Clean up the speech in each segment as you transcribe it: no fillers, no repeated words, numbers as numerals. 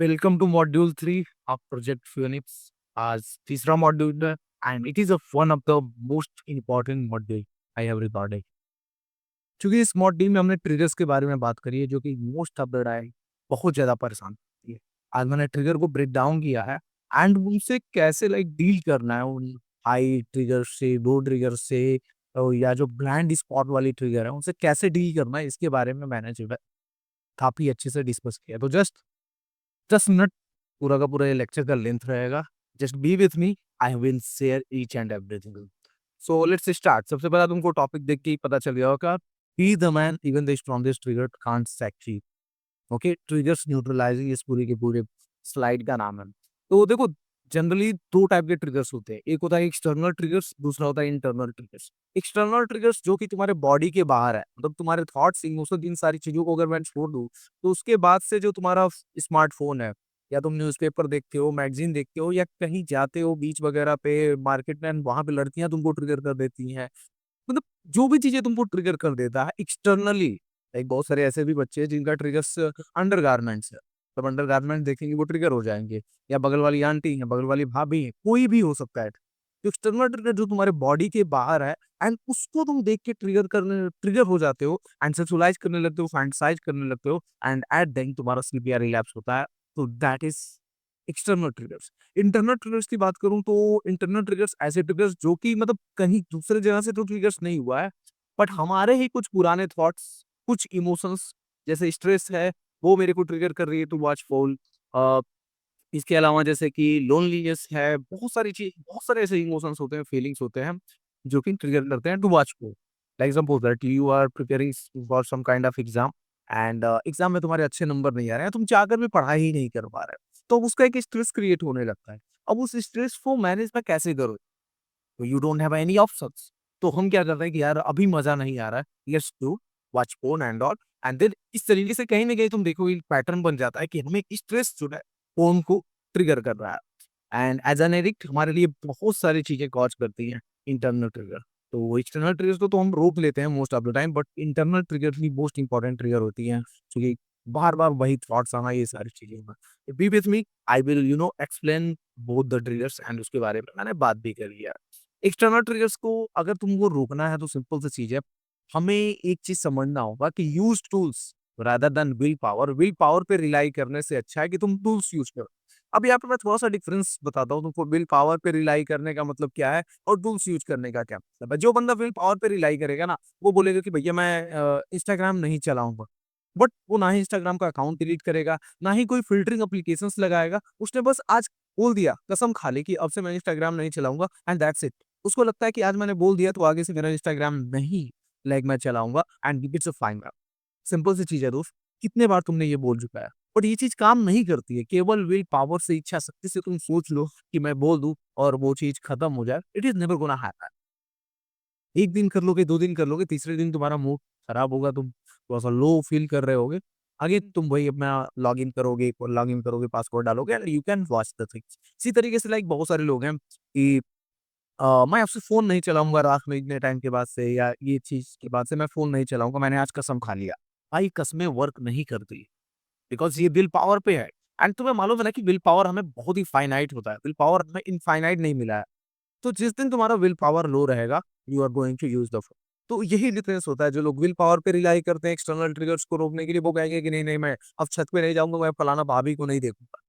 Welcome to module 3 of project Phoenix. आज तीसरा module है and it is one of the most important module I have recorded. क्योंकि इस module में हमने ट्रिगर्स के बारे में बात करी है जो कि मोस्ट ऑफ द टाइम बहुत ज़्यादा परेशान करती है। आज मैंने ट्रिगर को ब्रेक डाउन किया है एंड उनसे कैसे डील करना है, उन हाई ट्रिगर से, लो ट्रिगर से, या जो ब्लाइंड स्पॉट वाली ट्रिगर है उनसे कैसे डील करना है, इसके बारे में मैंने जो है काफ़ी अच्छे से डिस्कस किया। तो जस्ट 10 मिनट पूरा का पूरा ये लेक्चर का लेंथ रहेगा। Just be with me, I will share each and everything. So let's start. सबसे पहला तुमको टॉपिक देख के ही पता चल गया होगा, be the man even the strongest trigger can't succeed. Okay, triggers neutralising इस पूरे के पूरे स्लाइड का नाम है। तो देखो, जनरली दो टाइप के ट्रिगर्स होते हैं। एक होता है एक्सटर्नल ट्रिगर्स, दूसरा होता है इंटरनल ट्रिगर्स। एक्सटर्नल ट्रिगर्स जो कि तुम्हारे बॉडी के बाहर है, मतलब तुम्हारे थॉट्स, इमोशन, इन सारी चीजों को अगर मैं छोड़ दूं तो उसके बाद से जो तुम्हारा स्मार्टफोन है, या तुम न्यूज़पेपर देखते हो, मैगजीन देखते हो, या कहीं जाते हो बीच वगैरह पे, मार्केट में, वहां पे लड़कियां तुमको ट्रिगर कर देती हैं। मतलब जो भी चीजें तुमको ट्रिगर कर देता है एक्सटर्नली, लाइक बहुत सारे ऐसे भी बच्चे हैं जिनका ट्रिगर्स अंडरगारमेंट्स है। तब अंडरगारमेंट देखेंगे वो ट्रिगर हो जाएंगे, या बगल वाली आंटी है, बगल वाली भाभी है, कोई भी हो सकता है। तो एक्सटर्नल ट्रिगर जो तुम्हारे बॉडी के बाहर है एंड उसको तुम देख के ट्रिगर हो जाते हो एंड सेक्सुअलाइज करने लगते हो, फैंटसाइज करने लगते हो, एंड एट देन तुम्हारा स्लीप या रिलैप्स होता है। तो that is external triggers. Internal triggers की बात करूं तो इंटरनल ट्रिगर्स ऐसे ट्रिगर्स जो कि मतलब कहीं दूसरे जगह से तो ट्रिगर्स नहीं हुआ है, बट हमारे ही कुछ पुराने थॉट्स, कुछ इमोशंस, जैसे स्ट्रेस है, वो मेरे को ट्रिगर कर रही है टू वॉच फोन। इसके अलावा जैसे कि लोनलीनेस है, बहुत सारी चीज, बहुत सारे ऐसे इमोशंस होते हैं, फीलिंग्स होते हैं जो कि ट्रिगर करते हैं to watch phone. Like suppose that you are preparing for some kind of exam and exam में तुम्हारे अच्छे नंबर नहीं आ रहे हैं, तुम चाहकर भी पढ़ाई ही नहीं कर पा रहे हो, तो उसका एक स्ट्रेस क्रिएट होने लगता है। अब उस स्ट्रेस को मैनेज में कैसे करो? तो you don't have any options. तो हम क्या करते हैं कि यार अभी मजा नहीं आ रहा है, let's do watch phone and all. And then इस तरीके से कहीं ना कहीं तुम देखो एक पैटर्न बन जाता है कि हमें स्ट्रेस जो है फोन को ट्रिगर कर रहा है। एंड एज एन एडिक्ट हमारे लिए बहुत सारी चीजें कॉज करती हैं इंटरनल ट्रिगर। तो एक्सटर्नल ट्रिगर तो हम रोक लेते हैं most of the time, but internal trigger he most important trigger होती है, क्योंकि बार बार वही थॉट्स आना, ये सारी चीजें। B with me, I will explain both the triggers and उसके बारे में मैंने बात भी करी है। एक्सटर्नल ट्रिगर्स को अगर तुमको रोकना है तो सिंपल सी चीज है, हमें एक चीज समझना होगा कि use tools rather than will power. Will power पे रिलाई करने से अच्छा है कि तुम टूल्स यूज करो। अब यहाँ पे मैं थोड़ा सा डिफरेंस बताता हूँ तुमको, विल पावर पे रिलाई करने का मतलब क्या है और टूल्स यूज करने का क्या मतलब है। जो बंदा विल पावर पे रिलाई करेगा ना, वो बोलेगा कि भैया मैं इंस्टाग्राम नहीं चलाऊंगा, बट वो ना ही इंस्टाग्राम का अकाउंट डिलीट करेगा, ना ही कोई फिल्टरिंग एप्लीकेशंस लगाएगा। उसने बस आज बोल दिया, कसम खा ली कि अब से मैं इंस्टाग्राम नहीं चलाऊंगा एंड दैट्स इट। उसको लगता है कि आज मैंने बोल दिया तो आगे से मेरा इंस्टाग्राम नहीं मैं चलाऊंगा and it's a fine. Simple सी चीज है दोस्त, कितने बार तुमने ये बोल चुका है, बट ये चीज काम नहीं करती है। केवल विल पावर से, इच्छा शक्ति से तुम सोच लो कि मैं बोल दूं और वो चीज खत्म हो जाए, it is never gonna happen. एक दिन कर लोगे, 2 दिन कर लोगे, तीसरे दिन तुम्हारा मूड खराब होगा, तुम थोड़ा-सा लो फील कर रहे होगे। अगेन तुम वही अपना लॉगिन करोगे, पासवर्ड डालोगे and you can watch the things. इसी तरीके से बहुत सारे लोग हैं कि मैं आपसे फ़ोन नहीं चलाऊँगा रात में इतने टाइम के बाद से, या ये चीज़ के बाद से मैं फ़ोन नहीं चलाऊँगा, मैंने आज कसम खा लिया। भाई कसमें वर्क नहीं करती, बिकॉज़ ये विल पावर पे है। एंड तुम्हें मालूम है ना कि विल पावर हमें बहुत ही फाइनाइट होता है, विल पावर हमें इनफाइनाइट नहीं मिला है। तो जिस दिन तुम्हारा विल पावर लो रहेगा, you are going to use the phone. तो यही डिफरेंस होता है। जो लोग विल पावर पे रिलाई करते हैं एक्सटर्नल ट्रिगर्स को रोकने के लिए, वो कहेंगे कि नहीं, नहीं मैं अब छत पे नहीं जाऊँगा, मैं फलाना भाभी को नहीं देखूँगा।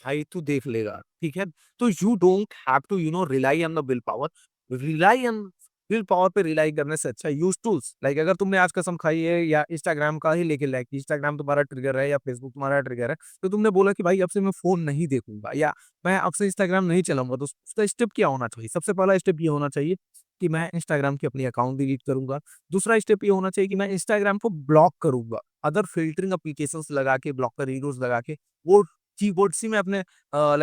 भाई तू देख लेगा, ठीक है? तो you don't have to rely on the will power. Rely on will power पे रिलाई करने से अच्छा यूज़ टूल्स। लाइक अगर तुमने आज कसम खाई है या इंस्टाग्राम का ही लेके, लाइक इंस्टाग्राम तुम्हारा ट्रिगर है या फेसबुक तुम्हारा ट्रिगर है, तो तुमने बोला कि भाई अब से मैं फ़ोन नहीं देखूँगा या मैं अब से इंस्टाग्राम नहीं चलाऊँगा, तो उसका स्टेप क्या होना चाहिए? सबसे पहला स्टेप ये होना चाहिए कि मैं इंस्टाग्राम की अपनी अकाउंट डिलीट करूँगा। दूसरा स्टेप ये होना चाहिए कि मैं इंस्टाग्राम को ब्लॉक करूँगा। अदर फ़िल्टरिंग एप्लीकेशंस लगा के, ब्लॉकर हीरोज़ लगा के, वो कीबोर्ड से मैं अपने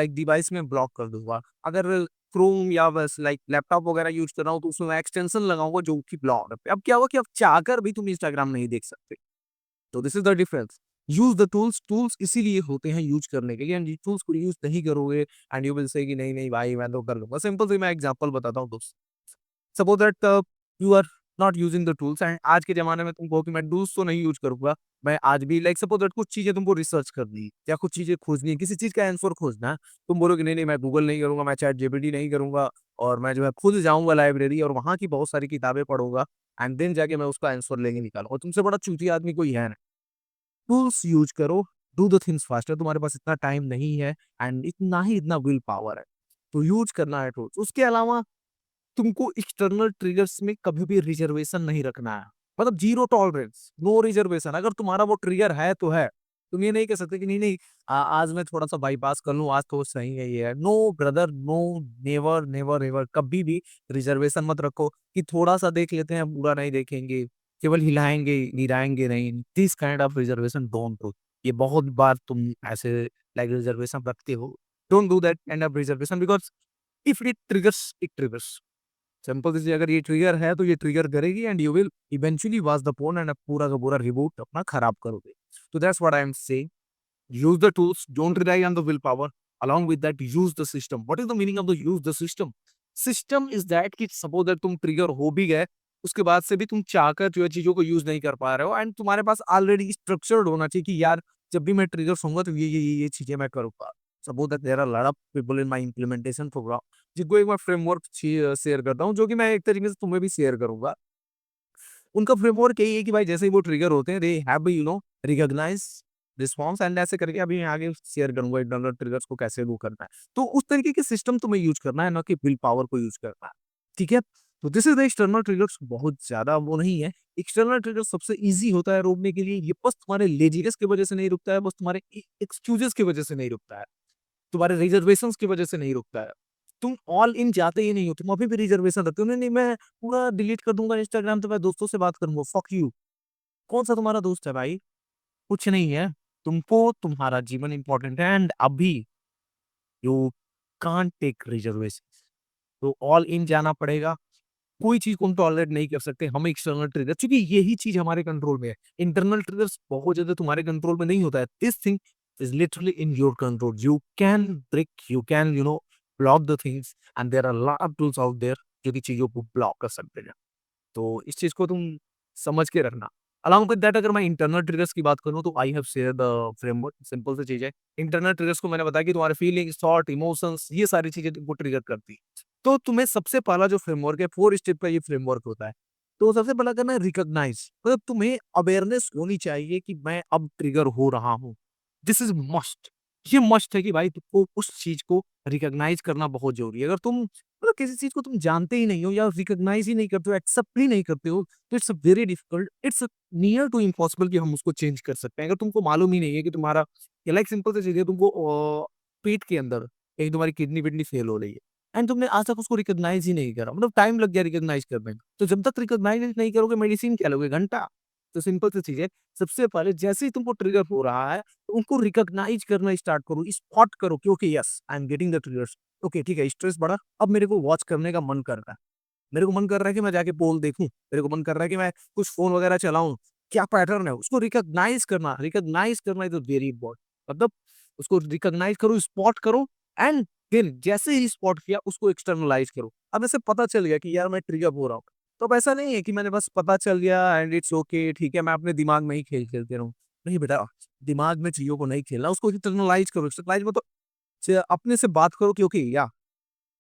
डिवाइस में ब्लॉक कर दूँगा। अगर क्रोम या बस लैपटॉप वगैरह यूज़ कर रहा हूँ, तो उसमें मैं एक्सटेंशन लगाऊँगा जो कि ब्लॉक है। अब क्या हुआ कि अब चाहकर भी तुम इंस्टाग्राम नहीं देख सकते। तो this is the difference. Use the tools. Tools इसीलिए होते हैं यूज़ करने के लिए, एंड ये टूल्स को यूज़ नहीं करोगे एंड यू विल से कि नहीं, नहीं भाई मैं तो कर लूँगा। सिंपल सी मैं एग्ज़ाम्पल बताता हूँ दोस्त। Suppose that you are not using the tools. And आज के ज़माने में तुम कहो कि मैं टूल्स तो नहीं यूज़ करूँगा, मैं आज भी लाइक सपोज़ दैट कुछ चीज़ें तुमको रिसर्च करनी है या कुछ चीज़ें खोजनी है, किसी चीज़ का आंसर खोजना है, तुम बोलोगे नहीं, मैं गूगल नहीं करूँगा, मैं चैट जीपीटी नहीं करूँगा और मैं जो है खुद जाऊँगा लाइब्रेरी और वहाँ की बहुत सारी किताबें पढ़ूँगा एंड देन जाके मैं उसका आंसर लेके निकालूँगा। तुमसे बड़ा चूतिया आदमी कोई है नहीं। टूल्स यूज़ करो, डू द थिंग्स फास्टर, तुम्हारे पास इतना टाइम नहीं है एंड इतना विल पावर है, तो यूज़ करना है टूल्स। उसके अलावा तुमको एक्सटर्नल ट्रिगर्स में कभी भी रिजर्वेशन नहीं रखना है। मतलब ज़ीरो टॉलरेंस, नो रिजर्वेशन। अगर तुम्हारा वो ट्रिगर है तो है। तुम ये नहीं कह सकते कि नहीं, आज मैं थोड़ा-सा बाईपास कर लूँ, आज तो सही है ये है। No brother, no, never, never ever कभी भी रिजर्वेशन मत रखो कि थोड़ा-सा देख लेते हैं, पूरा नहीं देखेंगे, केवल हिलाएँगे, गिराएँगे नहीं। This kind of reservation don't do. ये बहुत बार तुम ऐसे लाइक रिजर्वेशन रखते हो। Don't do that kind of reservation because if it triggers. Simple सी अगर ये ट्रिगर है तो ये ट्रिगर करेगी and you will eventually watch the phone and पूरा का पूरा रिबूट अपना खराब करोगे। तो that's what I am saying, use the tools, don't rely on the willpower. Along with that, use the system. What is the meaning of the use the system? System is that कि suppose that तुम trigger हो भी गए, उसके बाद से भी तुम चाहकर जो है चीज़ों को यूज़ नहीं कर पा रहे हो एंड तुम्हारे पास ऑलरेडी स्ट्रक्चर्ड होना चाहिए कि यार जब भी मैं ट्रिगर्स होऊँगा तो ये चीज़ें मैं करूँगा। Suppose that there are a lot of people in my implementation program जिनको एक मैं फ्रेमवर्क शेयर करता हूँ जो कि मैं एक तरीके से तुम्हें भी शेयर करूँगा। उनका फ्रेमवर्क यही है कि भाई जैसे ही वो ट्रिगर होते हैं they have recognize response and ऐसे करके अभी मैं आगे शेयर करूंगा इंटरनल ट्रिगर्स को कैसे वो करना है। तो उस तरीके के सिस्टम तुम्हें यूज करना है ना कि विल पावर को यूज करना है। ठीक है, तो this is the external triggers, बहुत ज्यादा वो नहीं है। एक्सटर्नल ट्रिगर सबसे इजी होता है रोकने के लिए, ये बस तुम्हारे लेजीनेस की वजह से नहीं रुकता है, बस तुम्हारे एक्सक्यूजेस की वजह से नहीं रुकता है, तुम्हारे रिजर्वेशंस की वजह से नहीं रुकता है। तुम ऑल इन जाते ही नहीं हो, तुम अभी भी रिजर्वेशन रखते हो, नहीं मैं पूरा डिलीट कर दूंगा इंस्टाग्राम, तो मैं दोस्तों से बात करूंगा, फक यू। कौन सा तुम्हारा दोस्त है भाई? कुछ नहीं है। तुमको तुम्हारा जीवन इंपॉर्टेंट है एंड अभी यू कांट टेक रिजर्वेशन, तो ऑल इन जाना पड़ेगा। कोई चीज को हम टॉलरेट नहीं कर सकते, हम एक्सटर्नल ट्रिगर, क्योंकि यही चीज हमारे कंट्रोल में है। इंटरनल ट्रिगर्स बहुत ज्यादा तुम्हारे कंट्रोल में नहीं होता है। This thing is literally in your control, you can break, you can block the things and there are lot of tools out there जो कि चीजों को ब्लॉक कर सकते हैं। तो इस चीज को तुम समझ के रखना। अलॉन्ग विद दैट अगर मैं इंटरनल ट्रिगर्स की बात करूँ तो I have share the framework, simple सी चीज है। इंटरनल ट्रिगर्स को मैंने बताया कि तुम्हारे फीलिंग्स, थॉट, इमोशंस, ये सारी चीजें तुमको ट्रिगर करती है। तो तुम्हें सबसे पहला जो फ्रेमवर्क है, 4 स्टेप का ये फ्रेमवर्क होता है। तो सबसे पहला करना है रिकॉग्नाइज, मतलब तुम्हें अवेयरनेस होनी चाहिए कि मैं अब ट्रिगर हो रहा हूँ। दिस इज मस्ट, ये मस्ट है कि भाई तुमको उस चीज को रिकॉग्नाइज करना बहुत जरूरी है। अगर तुम मतलब किसी चीज को तुम जानते ही नहीं हो या रिकॉग्नाइज ही नहीं करते हो, एक्सेप्ट ही नहीं करते हो, तो it's very difficult, it's near to impossible कि हम उसको चेंज कर सकते हैं। अगर तुमको मालूम ही नहीं है कि तुम्हारा लाइक सिंपल सी चीज है, तुमको पेट के अंदर कहीं तुम्हारी किडनी विडनी फेल हो रही है एंड तुमने आज तक उसको रिकॉग्नाइज ही नहीं करा, मतलब टाइम लग गया रिकॉग्नाइज करने में। तो जब तक रिकॉग्नाइज नहीं करोगे मेडिसिन क्या लोगे, घंटा। तो सिंपल सी चीज है, सबसे पहले जैसे ही तुमको ट्रिगर हो रहा है तो उनको रिकॉग्नाइज करना स्टार्ट करो, स्पॉट करो कि okay yes I am getting the triggers. Okay ठीक है, स्ट्रेस बढ़ा, अब मेरे को वॉच करने का मन कर रहा है, मेरे को मन कर रहा है कि मैं जाके पोल देखूं, मेरे को मन कर रहा है कि मैं कुछ फोन वगैरह चलाऊं, क्या पैटर्न है उसको रिकॉग्नाइज करना इज वेरी इंपॉर्टेंट। मतलब उसको रिकॉग्नाइज करो, स्पॉट करो एंड देन जैसे ही स्पॉट किया उसको एक्सटर्नलाइज करो। अब ऐसे पता चल गया कि यार मैं ट्रिगर हो रहा हूँ, तो अब ऐसा नहीं है कि मैंने बस पता चल गया एंड इट्स ओके, ठीक है मैं अपने दिमाग में ही खेल खेलते रहूं। नहीं बेटा, दिमाग में चीजों को नहीं खेलना, उसको एक्सटर्नलाइज करो। एक्सटर्नलाइज में तो अपने से बात करो कि ओके या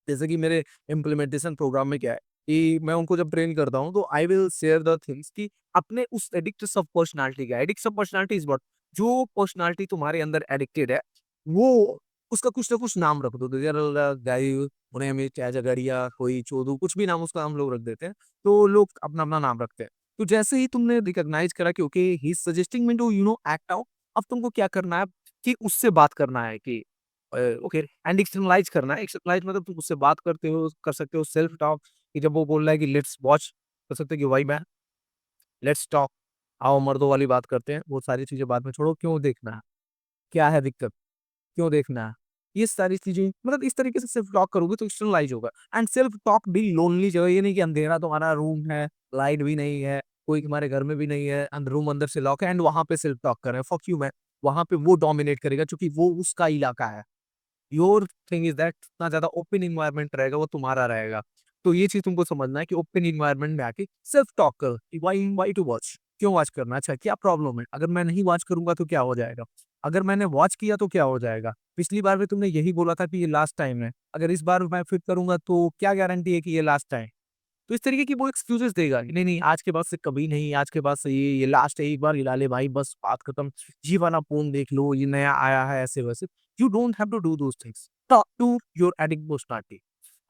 जैसे कि मेरे इम्प्लीमेंटेशन प्रोग्राम में क्या है कि मैं उनको जब ट्रेन करता हूँ तो I will share the things कि अपने उस एडिक्ट सब पर्सनालिटी का, एडिक्ट सब पर्सनालिटी इज व्हाट, जो पर्सनालिटी तुम्हारे अंदर एडिक्टेड है वो उसका कुछ ना कुछ नाम रख दो। तो यार गाय, उन्हें हमें क्या जगड़िया, कोई चोदू, कुछ भी नाम उसका हम लोग रख देते हैं, तो लोग अपना अपना नाम रखते हैं। तो जैसे ही तुमने रिकॉग्नाइज करा कि okay he is suggesting me to act out, अब तुमको क्या करना है कि उससे बात करना है कि ओके एंड एक्सटर्नलाइज करना है। एक्सटर्नलाइज मतलब तुम उससे बात करते हो, कर सकते हो सेल्फ टॉक, कि जब वो बोल रहा है कि लेट्स वॉच, कर सकते हो कि भाई मैं लेट्स टॉक, आओ मर्दों वाली बात करते हैं। वो सारी चीजें बाद में छोड़ो, क्यों देखना है, क्या है दिक्कत, क्यों देखना है, ये सारी चीजें मतलब इस तरीके से सेल्फ टॉक करोगे तो एक्सटर्नलाइज होगा। एंड सेल्फ टॉक भी लोनली जगह, ये नहीं कि अंधेरा तुम्हारा रूम है, लाइट भी नहीं है, कोई तुम्हारे घर में भी नहीं है, रूम अंदर से लॉक है एंड वहां पे सेल्फ टॉक कर रहे हैं, फक यू। मैं वहां पे वो डोमिनेट करेगा क्योंकि वो उसका इलाका है। योर थिंग इज दैट इतना ज्यादा ओपन इन्वायरमेंट रहेगा वो तुम्हारा रहेगा। तो ये चीज़ तुमको समझना है कि ओपन एनवायरनमेंट में आके सेल्फ टॉक करो कि व्हाई व्हाई टू वॉच? क्यों वॉच करना? अच्छा, क्या प्रॉब्लम है? अगर मैं नहीं वॉच करूँगा तो क्या हो जाएगा? अगर मैंने वॉच किया तो क्या हो जाएगा? पिछली बार भी तुमने यही बोला था कि ये लास्ट टाइम है। अगर इस बार मैं फिर करूँगा तो क्या गारंटी है कि ये लास्ट टाइम? तो इस तरीके की वो एक्सक्यूज़ेज़ देगा कि नहीं, नहीं आज के बाद से कभी नहीं, आज के बाद से ये लास्ट है, एक बार हिला ले भाई बस बात खत्म। ये वाला फ़ोन देख लो, ये नया आया है ऐसे-वैसे। You don't have to do those things. Talk to your addict personality.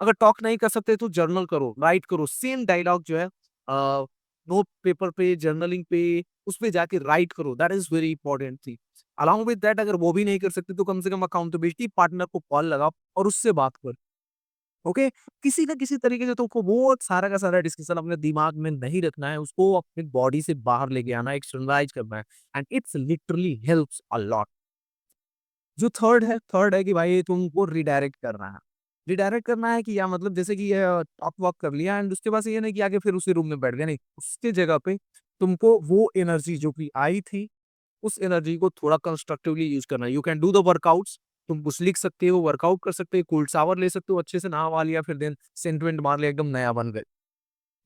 अगर टॉक नहीं कर सकते तो जर्नल करो, राइट करो, सेम डायलॉग जो है नोट पेपर पे, जर्नलिंग पे, उसपे जाके राइट करो, that is very important thing. Along with that अगर वो भी नहीं कर सकते तो कम से कम अकाउंटेबिलिटी पार्टनर को कॉल लगाओ और उससे बात करो। ओके? किसी न किसी तरीके से तुमको वो सारा का सारा डिस्कशन अपने दिमाग में नहीं रखना है, उसको अपनी बॉडी से बाहर लेके आना है, एक्सटर्नलाइज़ करना है and it's literally helps a lot. जो थर्ड है कि भाई तुमको रिडायरेक्ट करना है। रिडायरेक्ट करना है कि या मतलब जैसे कि टॉक वॉक कर लिया एंड उसके बाद से ये नहीं कि आके फिर उसी रूम में बैठ गए, नहीं। उसके जगह पे तुमको वो एनर्जी जो कि आई थी, उस एनर्जी को थोड़ा कंस्ट्रक्टिवली यूज़ करना है। You can do the workouts, तुम कुछ लिख सकते हो, वर्कआउट कर सकते हो, कोल्ड शावर ले सकते हो, अच्छे से नहा-वहा लिया, फिर देन सेंट वेंट मार लिया, एकदम नया बन गए।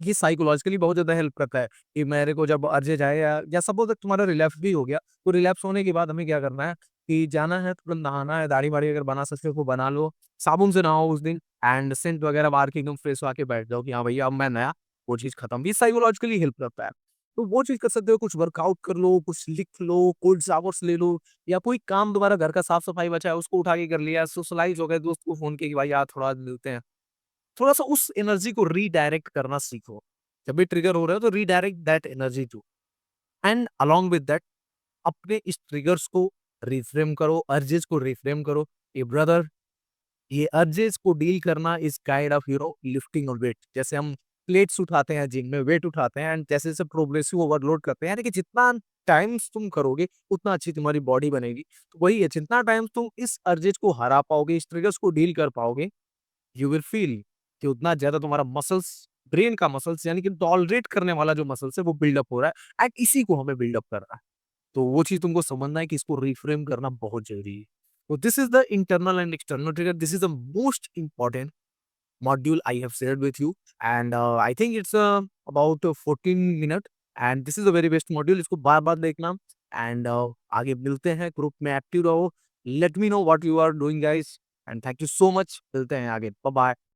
ये साइकोलॉजिकली बहुत ज़्यादा हेल्प करता है कि मेरे को जब अर्जेज आए या सपोज़ दैट तुम्हारा रिलैप्स भी हो गया, तो रिलैप्स होने के बाद हमें क्या करना है कि जाना है, तुरंत नहाना है, दाढ़ी-वाढ़ी अगर बना सकते हो वो बना लो, साबुन से नहाओ उस दिन एंड सेंट वगैरह मार के एकदम फ्रेश होके बैठ जाओ कि हाँ भैया अब मैं नया, वो चीज़ खत्म। ये साइकोलॉजिकली हेल्प करता है। तो वो चीज़ कर सकते हो, कुछ वर्कआउट कर लो, कुछ लिख लो, कोल्ड शावर्स ले लो या कोई काम दोबारा घर का साफ-सफाई बचा है उसको उठा के कर लिया, सोशलाइज़ हो गए, दोस्त को फ़ोन किया कि भाई यार थोड़ा मिलते हैं। थोड़ा-सा उस एनर्जी को रीडायरेक्ट करना सीखो। जब भी ट्रिगर हो रहे हो तो redirect that energy to and along with that अपने इस ट्रिगर्स को रिफ्रेम करो, अर्जेस को रिफ्रेम करो कि ब्रदर ये अर्जेस को डील करना is kind of lifting a weight. जैसे हम प्लेट्स उठाते हैं जिम में, वेट उठाते हैं एंड जैसे-जैसे प्रोग्रेसिव ओवरलोड करते हैं, यानी कि जितना टाइम्स तुम करोगे, उतना अच्छी तुम्हारी बॉडी बनेगी। तो वही है, जितना टाइम तुम इस अर्जेस को हरा पाओगे, इस ट्रिगर्स को डील कर पाओगे, यू विल फील कि उतना ज़्यादा तुम्हारा मसल्स, ब्रेन का मसल्स यानी कि टॉलरेट करने वाला जो मसल्स है वो बिल्डअप हो रहा है एंड इसी को हमें बिल्डअप करना है। तो वो चीज़ तुमको समझना है कि इसको रिफ्रेम करना बहुत ज़रूरी है। तो this is the internal and external trigger, this is the most important module I have shared with you and I think it's about 14 minute and this is the very best module, इसको बार-बार देखना and आगे मिलते हैं, group में active रहो, let me know what you are doing guys and thank you so much, मिलते हैं आगे, बाय बाय।